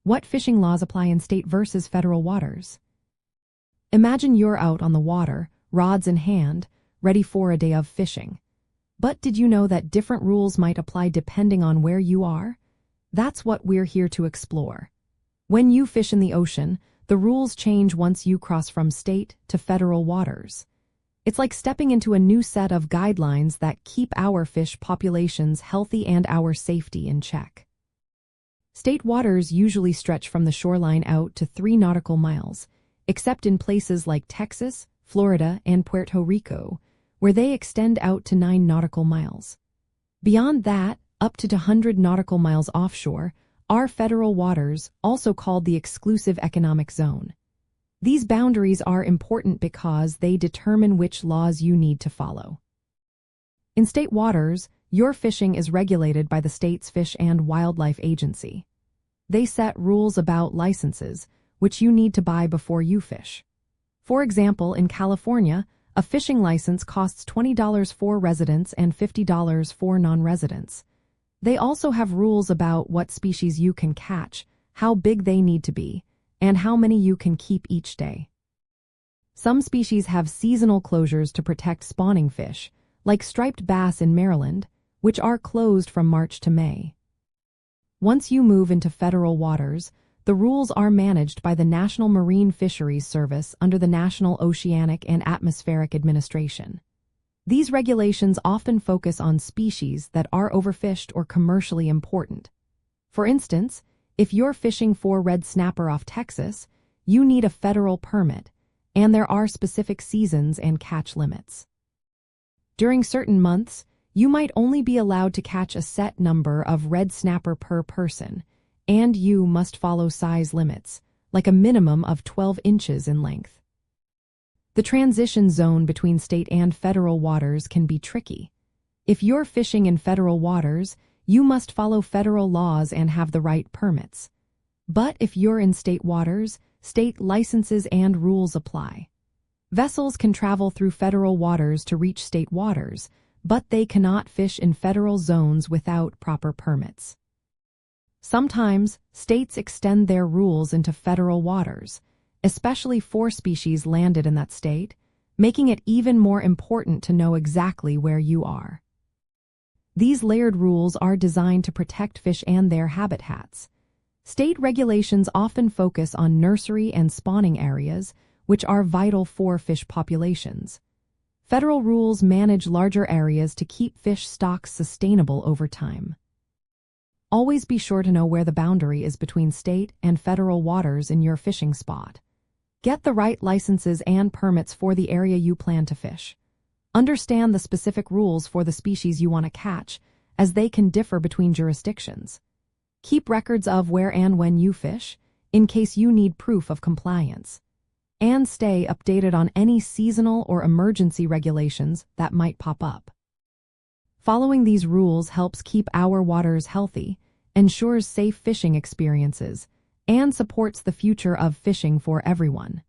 What fishing laws apply in state versus federal waters? Imagine you're out on the water, rods in hand, ready for a day of fishing. But did you know that different rules might apply depending on where you are? That's what we're here to explore. When you fish in the ocean, the rules change once you cross from state to federal waters. It's like stepping into a new set of guidelines that keep our fish populations healthy and our safety in check. State waters usually stretch from the shoreline out to 3 nautical miles, except in places like Texas, Florida, and Puerto Rico, where they extend out to 9 nautical miles. Beyond that, up to 100 nautical miles offshore, are federal waters, also called the exclusive economic zone. These boundaries are important because they determine which laws you need to follow. In state waters, your fishing is regulated by the state's Fish and Wildlife Agency. They set rules about licenses, which you need to buy before you fish. For example, in California, a fishing license costs $20 for residents and $50 for non-residents. They also have rules about what species you can catch, how big they need to be, and how many you can keep each day. Some species have seasonal closures to protect spawning fish, like striped bass in Maryland, which are closed from March to May. Once you move into federal waters, the rules are managed by the National Marine Fisheries Service under the National Oceanic and Atmospheric Administration. These regulations often focus on species that are overfished or commercially important. For instance, if you're fishing for red snapper off Texas, you need a federal permit, and there are specific seasons and catch limits. During certain months, you might only be allowed to catch a set number of red snapper per person, and you must follow size limits, like a minimum of 12 inches in length. The transition zone between state and federal waters can be tricky. If you're fishing in federal waters, you must follow federal laws and have the right permits. But if you're in state waters, state licenses and rules apply. Vessels can travel through federal waters to reach state waters, but they cannot fish in federal zones without proper permits. Sometimes, states extend their rules into federal waters, especially for species landed in that state, making it even more important to know exactly where you are. These layered rules are designed to protect fish and their habitats. State regulations often focus on nursery and spawning areas, which are vital for fish populations. Federal rules manage larger areas to keep fish stocks sustainable over time. Always be sure to know where the boundary is between state and federal waters in your fishing spot. Get the right licenses and permits for the area you plan to fish. Understand the specific rules for the species you want to catch, as they can differ between jurisdictions. Keep records of where and when you fish, in case you need proof of compliance. And stay updated on any seasonal or emergency regulations that might pop up. Following these rules helps keep our waters healthy, ensures safe fishing experiences, and supports the future of fishing for everyone.